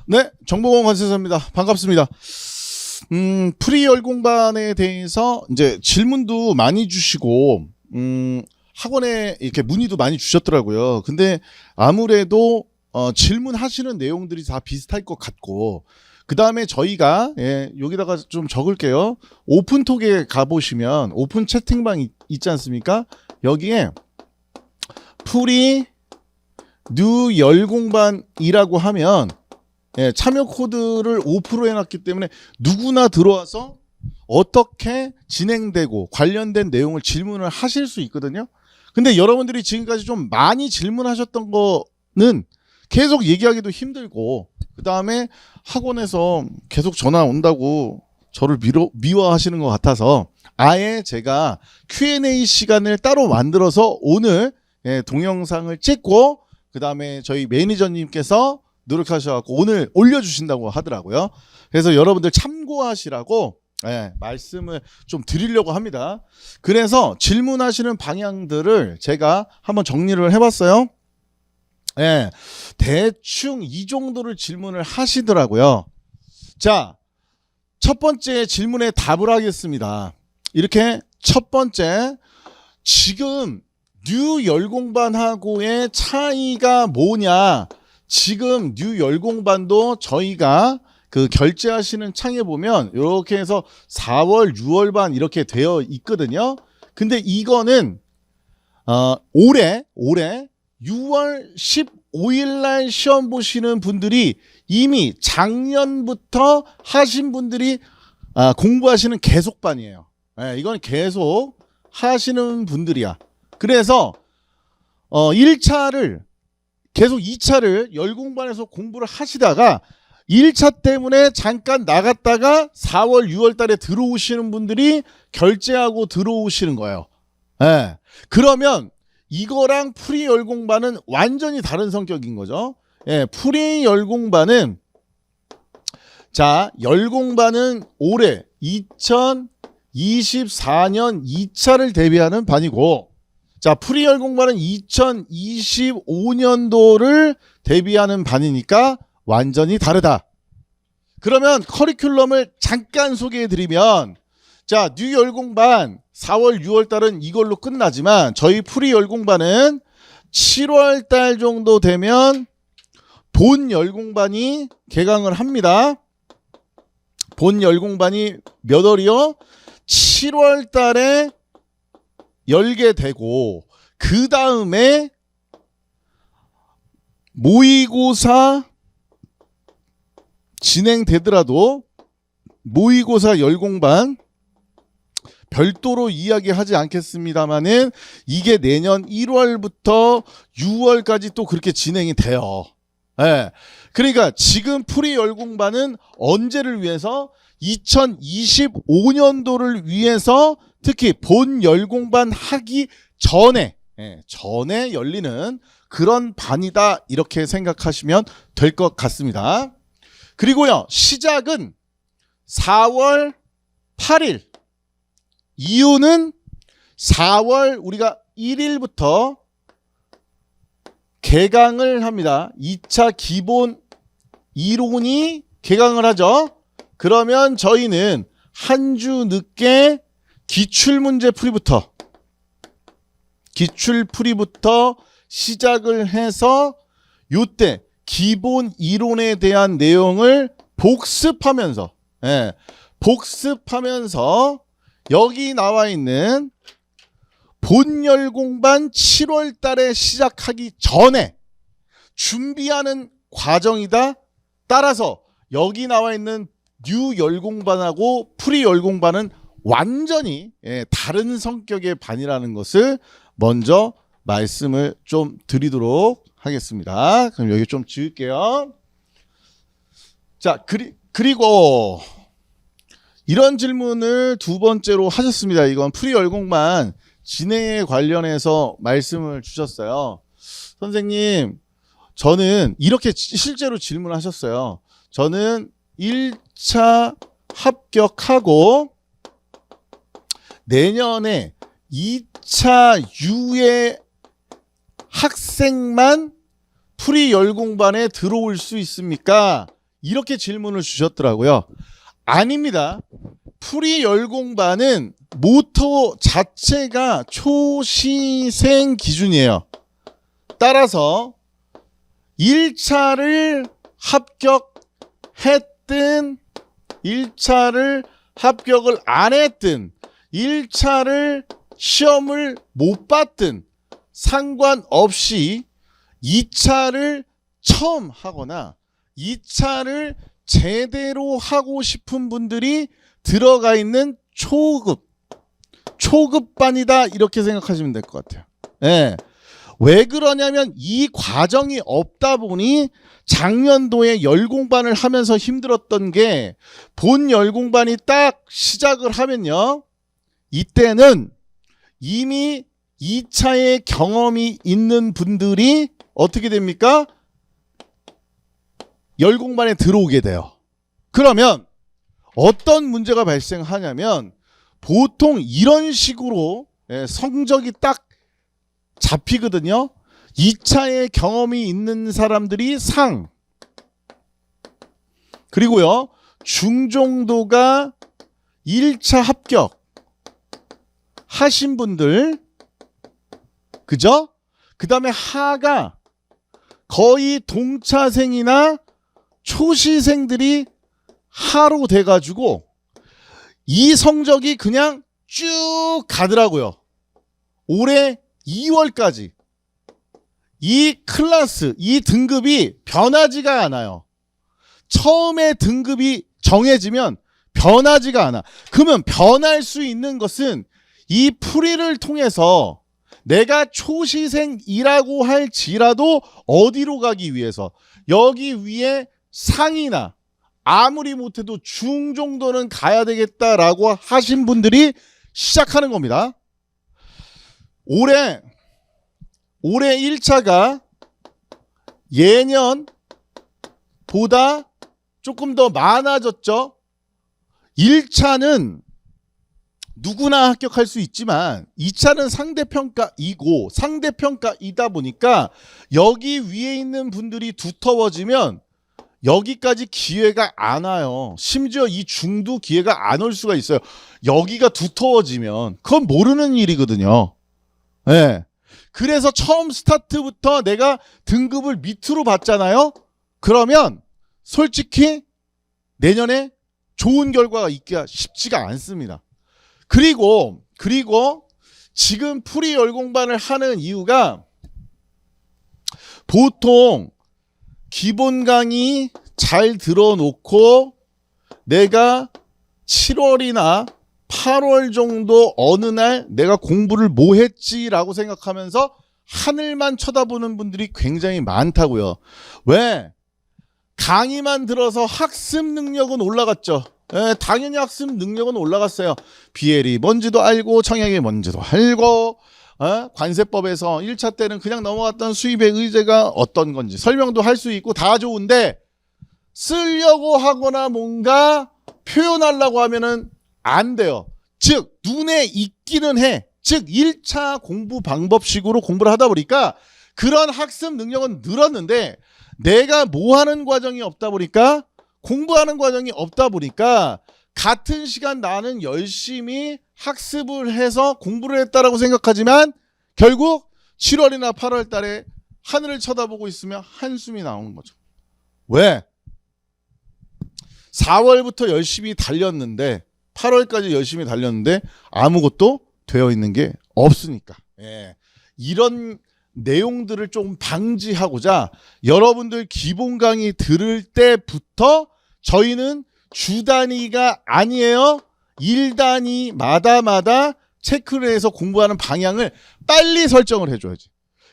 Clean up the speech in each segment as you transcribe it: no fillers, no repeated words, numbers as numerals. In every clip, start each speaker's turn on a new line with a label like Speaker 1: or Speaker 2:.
Speaker 1: 네, 정보공 관세사입니다. 반갑습니다. 프리열 공반에 대해서 이제 질문도 많이 주시고, 학원에 이렇게 문의도 많이 주셨더라고요. 근데 아무래도 질문하시는 내용들이 다 비슷할 것 같고, 그 다음에 저희가 여기다가 좀 적을게요. 오픈톡에 가보시면 오픈 채팅방 있지 않습니까? 여기에 프리 뉴 열공반이라고 하면 참여 코드를 5% 해놨기 때문에 누구나 들어와서 어떻게 진행되고 관련된 내용을 질문을 하실 수 있거든요. 근데 여러분들이 지금까지 좀 많이 질문하셨던 거는 계속 얘기하기도 힘들고, 그 다음에 학원에서 계속 전화 온다고 저를 미워하시는 것 같아서 아예 제가 Q&A 시간을 따로 만들어서 오늘 동영상을 찍고, 그 다음에 저희 매니저님께서 노력하셔서 오늘 올려주신다고 하더라고요. 그래서 여러분들 참고하시라고 말씀을 좀 드리려고 합니다. 그래서 질문하시는 방향들을 제가 한번 정리를 해봤어요. 대충 이 정도를 질문을 하시더라고요. 자, 첫 번째 질문에 답을 하겠습니다. 이렇게 첫 번째, 지금 뉴 열공반하고의 차이가 뭐냐? 지금 뉴 열공반도 저희가 그 결제하시는 창에 보면 이렇게 해서 4월, 6월반 이렇게 되어 있거든요. 근데 이거는 올해 6월 15일 날 시험 보시는 분들이 이미 작년부터 하신 분들이 공부하시는 계속반이에요. 이건 계속 하시는 분들이야. 그래서 1차를 계속 2차를 열공반에서 공부를 하시다가 1차 때문에 잠깐 나갔다가 4월, 6월 달에 들어오시는 분들이 결제하고 들어오시는 거예요. 그러면 이거랑 프리 열공반은 완전히 다른 성격인 거죠. 프리 열공반은, 자, 열공반은 올해 2024년 2차를 대비하는 반이고, 자, 프리 열공반은 2025년도를 대비하는 반이니까 완전히 다르다. 그러면 커리큘럼을 잠깐 소개해드리면, 자, 뉴 열공반 4월, 6월 달은 이걸로 끝나지만 저희 프리 열공반은 7월 달 정도 되면 본 열공반이 개강을 합니다. 본 열공반이 몇 월이요? 7월 달에 열게 되고, 그 다음에 모의고사 진행되더라도 모의고사 열공반 별도로 이야기하지 않겠습니다만은 이게 내년 1월부터 6월까지 또 그렇게 진행이 돼요. 그러니까 지금 프리 열공반은 언제를 위해서? 2025년도를 위해서, 특히 본 열공반 하기 전에 열리는 그런 반이다, 이렇게 생각하시면 될 것 같습니다. 그리고요, 시작은 4월 8일. 이유는 4월 우리가 1일부터 개강을 합니다. 2차 기본 이론이 개강을 하죠. 그러면 저희는 한 주 늦게 기출문제 풀이부터 시작을 해서 요때 기본 이론에 대한 내용을 복습하면서 여기 나와 있는 본 열공반 7월 달에 시작하기 전에 준비하는 과정이다. 따라서 여기 나와 있는 뉴 열공반하고 프리 열공반은 완전히 다른 성격의 반이라는 것을 먼저 말씀을 좀 드리도록 하겠습니다. 그럼 여기 좀 지울게요. 자, 그리고 이런 질문을 두 번째로 하셨습니다. 이건 프리 열공반 진행에 관련해서 말씀을 주셨어요. 선생님, 저는 이렇게 실제로 질문하셨어요. 저는 1차 합격하고 내년에 2차 유예 학생만 프리 열공반에 들어올 수 있습니까? 이렇게 질문을 주셨더라고요. 아닙니다. 프리 열공반은 모토 자체가 초시생 기준이에요. 따라서 1차를 합격했든 1차를 합격을 안 했든 1차를 시험을 못 봤든 상관없이 2차를 처음 하거나 2차를 제대로 하고 싶은 분들이 들어가 있는 초급반이다 이렇게 생각하시면 될 것 같아요. 예. 왜 그러냐면 이 과정이 없다 보니 작년도에 열공반을 하면서 힘들었던 게 본 열공반이 딱 시작을 하면요. 이때는 이미 2차의 경험이 있는 분들이 어떻게 됩니까? 열공반에 들어오게 돼요. 그러면 어떤 문제가 발생하냐면 보통 이런 식으로 성적이 딱 잡히거든요. 2차의 경험이 있는 사람들이 상, 그리고요 중정도가 1차 합격 하신 분들, 그죠? 그 다음에 하가 거의 동차생이나 초시생들이 하로 돼가지고 이 성적이 그냥 쭉 가더라고요. 올해 2월까지 이 클래스, 이 등급이 변하지가 않아요. 처음에 등급이 정해지면 변하지가 않아. 그러면 변할 수 있는 것은 이 프리를 통해서 내가 초시생이라고 할지라도 어디로 가기 위해서 여기 위에 상이나 아무리 못해도 중 정도는 가야 되겠다라고 하신 분들이 시작하는 겁니다. 올해 1차가 예년보다 조금 더 많아졌죠. 1차는 누구나 합격할 수 있지만 2차는 상대평가이고 상대평가이다 보니까 여기 위에 있는 분들이 두터워지면 여기까지 기회가 안 와요. 심지어 이 중도 기회가 안 올 수가 있어요. 여기가 두터워지면 그건 모르는 일이거든요. 네. 그래서 처음 스타트부터 내가 등급을 밑으로 받잖아요. 그러면 솔직히 내년에 좋은 결과가 있기가 쉽지가 않습니다. 그리고 지금 프리 열공반을 하는 이유가 보통 기본 강의 잘 들어놓고 내가 7월이나 8월 정도 어느 날 내가 공부를 뭐 했지라고 생각하면서 하늘만 쳐다보는 분들이 굉장히 많다고요. 왜? 강의만 들어서 학습 능력은 올라갔죠. 당연히 학습 능력은 올라갔어요. BL이 뭔지도 알고 청약이 뭔지도 알고 관세법에서 1차 때는 그냥 넘어갔던 수입의 의제가 어떤 건지 설명도 할 수 있고 다 좋은데 쓰려고 하거나 뭔가 표현하려고 하면은 안 돼요. 즉 눈에 익기는 해. 즉 1차 공부 방법식으로 공부를 하다 보니까 그런 학습 능력은 늘었는데 내가 뭐 하는 과정이 없다 보니까 공부하는 과정이 없다 보니까 같은 시간 나는 열심히 학습을 해서 공부를 했다라고 생각하지만 결국 7월이나 8월 달에 하늘을 쳐다보고 있으면 한숨이 나오는 거죠. 왜? 4월부터 열심히 달렸는데 8월까지 열심히 달렸는데 아무것도 되어 있는 게 없으니까. 이런 내용들을 좀 방지하고자 여러분들 기본 강의 들을 때부터 저희는 주 단위가 아니에요. 1단위마다 체크를 해서 공부하는 방향을 빨리 설정을 해줘야지.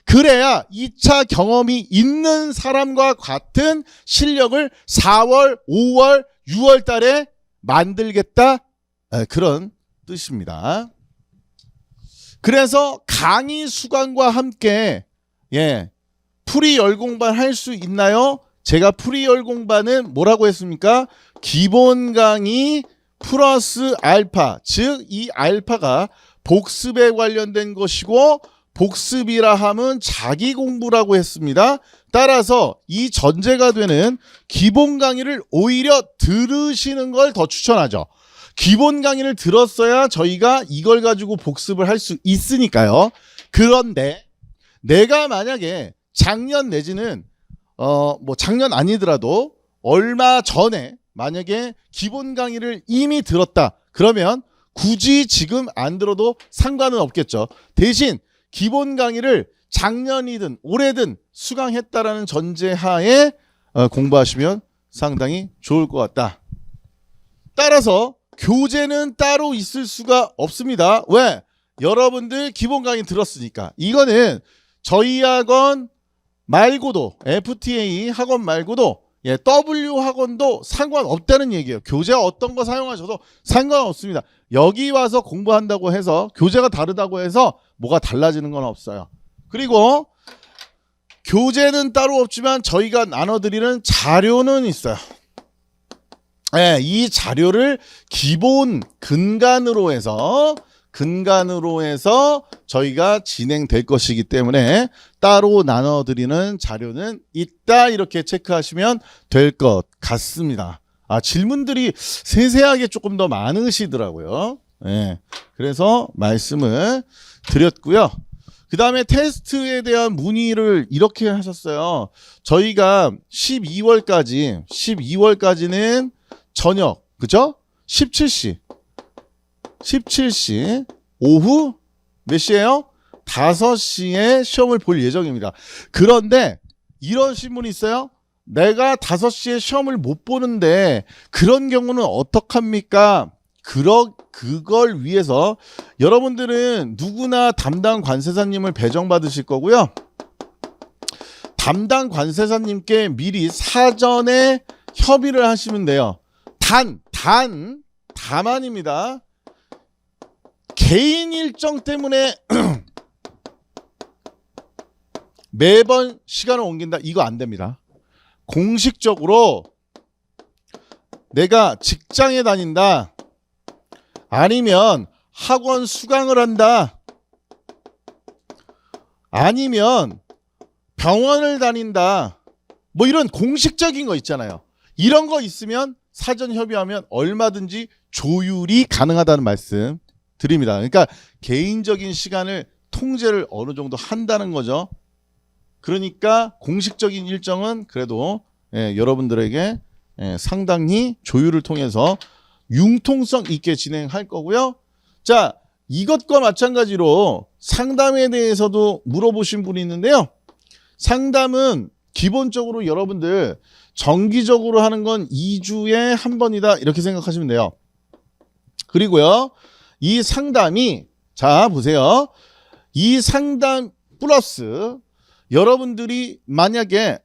Speaker 1: 그래야 2차 경험이 있는 사람과 같은 실력을 4월, 5월, 6월 달에 만들겠다. 그런 뜻입니다. 그래서 강의 수강과 함께 프리 열공반 할 수 있나요? 제가 프리 열공반은 뭐라고 했습니까? 기본 강의 플러스 알파, 즉 이 알파가 복습에 관련된 것이고 복습이라 함은 자기 공부라고 했습니다. 따라서 이 전제가 되는 기본 강의를 오히려 들으시는 걸 더 추천하죠. 기본 강의를 들었어야 저희가 이걸 가지고 복습을 할 수 있으니까요. 그런데 내가 만약에 작년 내지는 뭐 작년 아니더라도 얼마 전에 만약에 기본 강의를 이미 들었다. 그러면 굳이 지금 안 들어도 상관은 없겠죠. 대신 기본 강의를 작년이든 올해든 수강했다라는 전제하에 공부하시면 상당히 좋을 것 같다. 따라서 교재는 따로 있을 수가 없습니다. 왜? 여러분들 기본 강의 들었으니까. 이거는 저희 학원 말고도 FTA 학원 말고도 W 학원도 상관없다는 얘기예요. 교재 어떤 거 사용하셔도 상관없습니다. 여기 와서 공부한다고 해서 교재가 다르다고 해서 뭐가 달라지는 건 없어요. 그리고 교재는 따로 없지만 저희가 나눠드리는 자료는 있어요. 네, 이 자료를 기본 근간으로 해서 저희가 진행될 것이기 때문에 따로 나눠드리는 자료는 있다, 이렇게 체크하시면 될 것 같습니다. 질문들이 세세하게 조금 더 많으시더라고요. 네, 그래서 말씀을 드렸고요. 그 다음에 테스트에 대한 문의를 이렇게 하셨어요. 저희가 12월까지는 저녁, 그죠? 17시 오후 몇 시에요? 5시에 시험을 볼 예정입니다. 그런데 이런 신문이 있어요. 내가 5시에 시험을 못 보는데 그런 경우는 어떡합니까? 그걸 위해서 여러분들은 누구나 담당 관세사님을 배정받으실 거고요. 담당 관세사님께 미리 사전에 협의를 하시면 돼요. 다만입니다. 개인 일정 때문에 매번 시간을 옮긴다, 이거 안 됩니다. 공식적으로 내가 직장에 다닌다, 아니면 학원 수강을 한다, 아니면 병원을 다닌다, 뭐 이런 공식적인 거 있잖아요. 이런 거 있으면 사전 협의하면 얼마든지 조율이 가능하다는 말씀 드립니다. 그러니까 개인적인 시간을 통제를 어느 정도 한다는 거죠. 그러니까 공식적인 일정은 그래도 여러분들에게 상당히 조율을 통해서 융통성 있게 진행할 거고요. 자, 이것과 마찬가지로 상담에 대해서도 물어보신 분이 있는데요. 상담은 기본적으로 여러분들 정기적으로 하는 건 2주에 한 번이다, 이렇게 생각하시면 돼요. 그리고요, 이 상담이, 자 보세요, 이 상담 플러스 여러분들이 만약에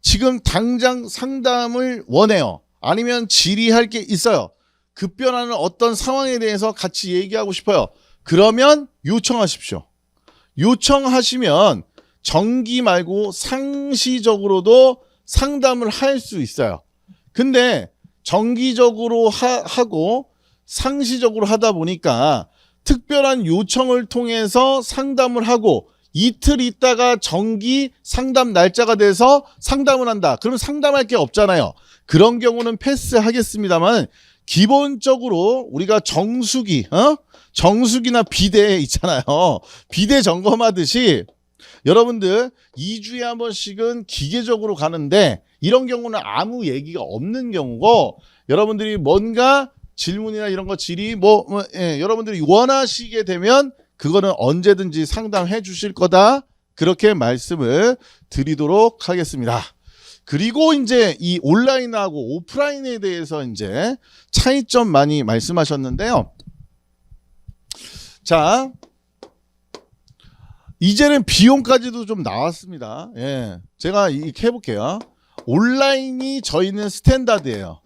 Speaker 1: 지금 당장 상담을 원해요, 아니면 질의할 게 있어요, 급변하는 어떤 상황에 대해서 같이 얘기하고 싶어요, 그러면 요청하십시오. 요청하시면 정기 말고 상시적으로도 상담을 할 수 있어요. 근데 정기적으로 하고 상시적으로 하다 보니까 특별한 요청을 통해서 상담을 하고 이틀 있다가 정기 상담 날짜가 돼서 상담을 한다. 그러면 상담할 게 없잖아요. 그런 경우는 패스하겠습니다만, 기본적으로 우리가 정수기나 비대 있잖아요. 비대 점검하듯이 여러분들 2주에 한 번씩은 기계적으로 가는데, 이런 경우는 아무 얘기가 없는 경우고, 여러분들이 뭔가 질문이나 이런 거 질의 여러분들이 원하시게 되면 그거는 언제든지 상담해 주실 거다, 그렇게 말씀을 드리도록 하겠습니다. 그리고 이제 이 온라인하고 오프라인에 대해서 이제 차이점 많이 말씀하셨는데요. 자, 이제는 비용까지도 좀 나왔습니다. 제가 이렇게 해볼게요. 온라인이 저희는 스탠다드예요.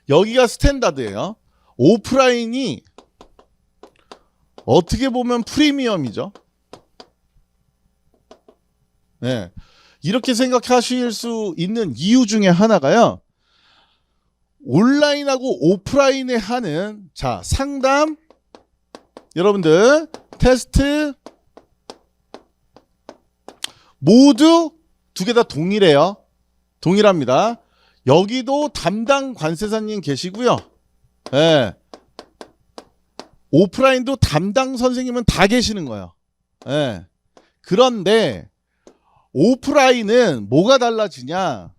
Speaker 1: 여기가 스탠다드예요. 오프라인이 어떻게 보면 프리미엄이죠. 이렇게 생각하실 수 있는 이유 중에 하나가요, 온라인하고 오프라인에 하는 자 상담 여러분들 테스트 모두 두 개 다 동일해요. 동일합니다. 여기도 담당 관세사님 계시고요. 예. 오프라인도 담당 선생님은 다 계시는 거예요. 예. 그런데 오프라인은 뭐가 달라지냐?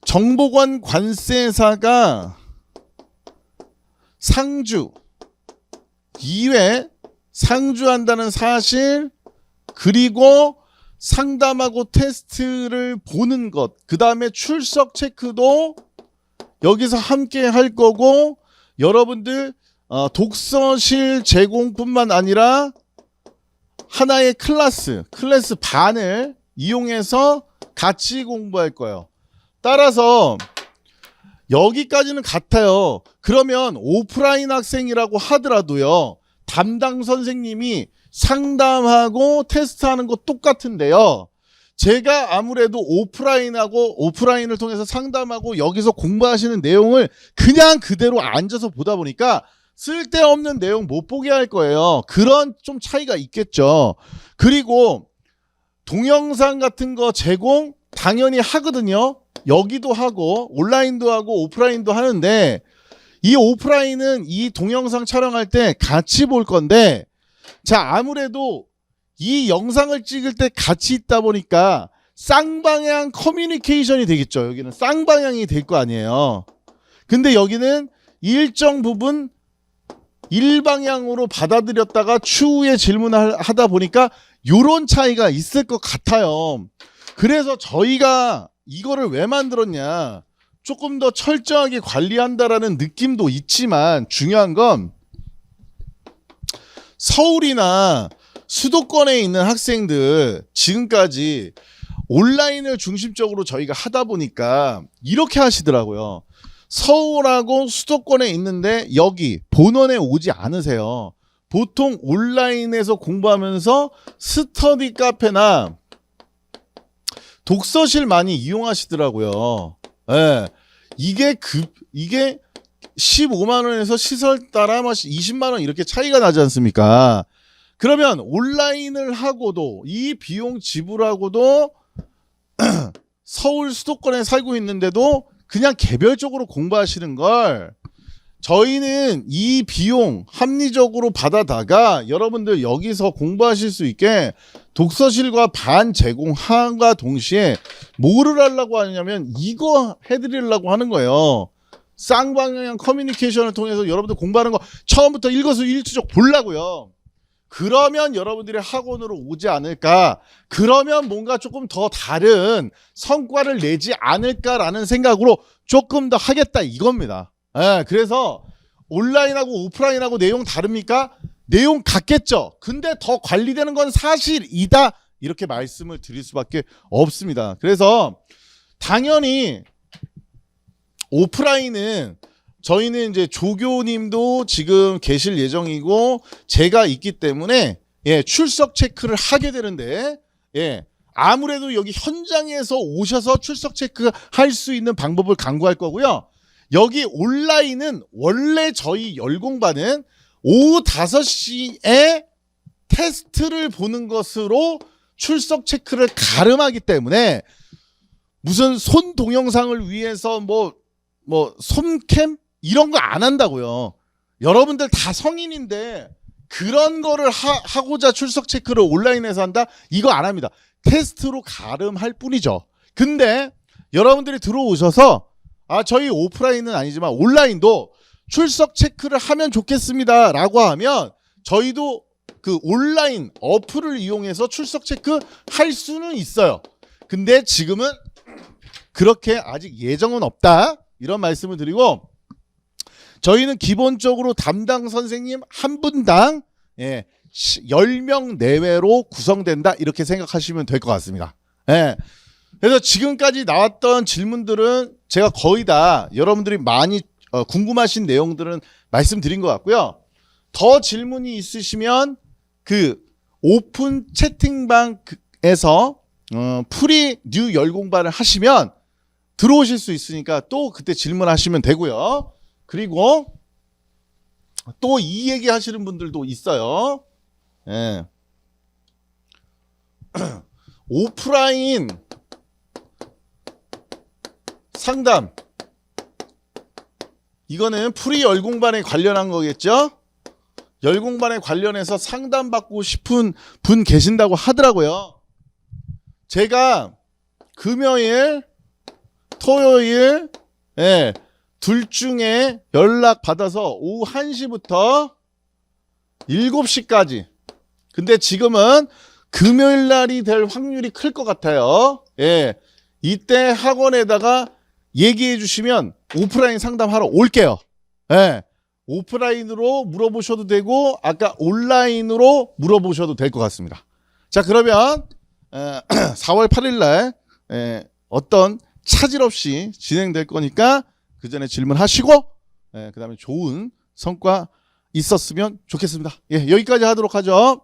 Speaker 1: 정보관 관세사가 상주 2회 상주한다는 사실 그리고 상담하고 테스트를 보는 것 그 다음에 출석 체크도 여기서 함께 할 거고 여러분들 독서실 제공뿐만 아니라 하나의 클래스 반을 이용해서 같이 공부할 거예요. 따라서 여기까지는 같아요. 그러면 오프라인 학생이라고 하더라도요. 담당 선생님이 상담하고 테스트하는 거 똑같은데요. 제가 아무래도 오프라인을 통해서 상담하고 여기서 공부하시는 내용을 그냥 그대로 앉아서 보다 보니까 쓸데없는 내용 못 보게 할 거예요. 그런 좀 차이가 있겠죠. 그리고 동영상 같은 거 제공 당연히 하거든요. 여기도 하고 온라인도 하고 오프라인도 하는데 이 오프라인은 이 동영상 촬영할 때 같이 볼 건데 자 아무래도 이 영상을 찍을 때 같이 있다 보니까 쌍방향 커뮤니케이션이 되겠죠. 여기는 쌍방향이 될 거 아니에요. 근데 여기는 일정 부분 일방향으로 받아들였다가 추후에 질문을 하다 보니까 요런 차이가 있을 것 같아요. 그래서 저희가 이거를 왜 만들었냐 조금 더 철저하게 관리한다라는 느낌도 있지만 중요한 건 서울이나 수도권에 있는 학생들 지금까지 온라인을 중심적으로 저희가 하다 보니까 이렇게 하시더라고요. 서울하고 수도권에 있는데 여기 본원에 오지 않으세요. 보통 온라인에서 공부하면서 스터디 카페나 독서실 많이 이용하시더라고요. 예. 이게 15만 원에서 시설 따라 20만 원 이렇게 차이가 나지 않습니까? 그러면 온라인을 하고도 이 비용 지불하고도 서울 수도권에 살고 있는데도 그냥 개별적으로 공부하시는 걸 저희는 이 비용 합리적으로 받아다가 여러분들 여기서 공부하실 수 있게 독서실과 반 제공함과 동시에 뭐를 하려고 하냐면 이거 해드리려고 하는 거예요. 쌍방향 커뮤니케이션을 통해서 여러분들 공부하는 거 처음부터 일거수일투족 보려고요. 그러면 여러분들이 학원으로 오지 않을까? 그러면 뭔가 조금 더 다른 성과를 내지 않을까라는 생각으로 조금 더 하겠다 이겁니다. 예, 그래서 온라인하고 오프라인하고 내용 다릅니까? 내용 같겠죠. 근데 더 관리되는 건 사실이다. 이렇게 말씀을 드릴 수밖에 없습니다. 그래서 당연히 오프라인은 저희는 이제 조교님도 지금 계실 예정이고 제가 있기 때문에 예, 출석 체크를 하게 되는데 예, 아무래도 여기 현장에서 오셔서 출석 체크 할 수 있는 방법을 강구할 거고요. 여기 온라인은 원래 저희 열공반은 오후 5시에 테스트를 보는 것으로 출석 체크를 가름하기 때문에 무슨 손 동영상을 위해서 뭐 손캠 이런 거 안 한다고요. 여러분들 다 성인인데 그런 거를 하고자 출석 체크를 온라인에서 한다? 이거 안 합니다. 테스트로 가름할 뿐이죠. 근데 여러분들이 들어오셔서 저희 오프라인은 아니지만 온라인도 출석 체크를 하면 좋겠습니다 라고 하면 저희도 그 온라인 어플을 이용해서 출석 체크 할 수는 있어요. 근데 지금은 그렇게 아직 예정은 없다 이런 말씀을 드리고 저희는 기본적으로 담당 선생님 한 분당 10명 내외로 구성된다 이렇게 생각하시면 될 것 같습니다. 예. 그래서 지금까지 나왔던 질문들은 제가 거의 다 여러분들이 많이 궁금하신 내용들은 말씀드린 것 같고요. 더 질문이 있으시면 그 오픈 채팅방에서 프리 뉴 열공반을 하시면 들어오실 수 있으니까 또 그때 질문하시면 되고요. 그리고 또 이 얘기 하시는 분들도 있어요. 예. 오프라인 상담, 이거는 프리 열공반에 관련한 거겠죠? 열공반에 관련해서 상담받고 싶은 분 계신다고 하더라고요. 제가 금요일, 토요일, 예, 둘 중에 연락 받아서 오후 1시부터 7시까지. 근데 지금은 금요일 날이 될 확률이 클 것 같아요. 예. 이때 학원에다가 얘기해 주시면 오프라인 상담하러 올게요. 예. 오프라인으로 물어보셔도 되고 아까 온라인으로 물어보셔도 될 것 같습니다. 자, 그러면 4월 8일 날 어떤 차질 없이 진행될 거니까 그 전에 질문하시고 그 다음에 좋은 성과 있었으면 좋겠습니다. 예, 여기까지 하도록 하죠.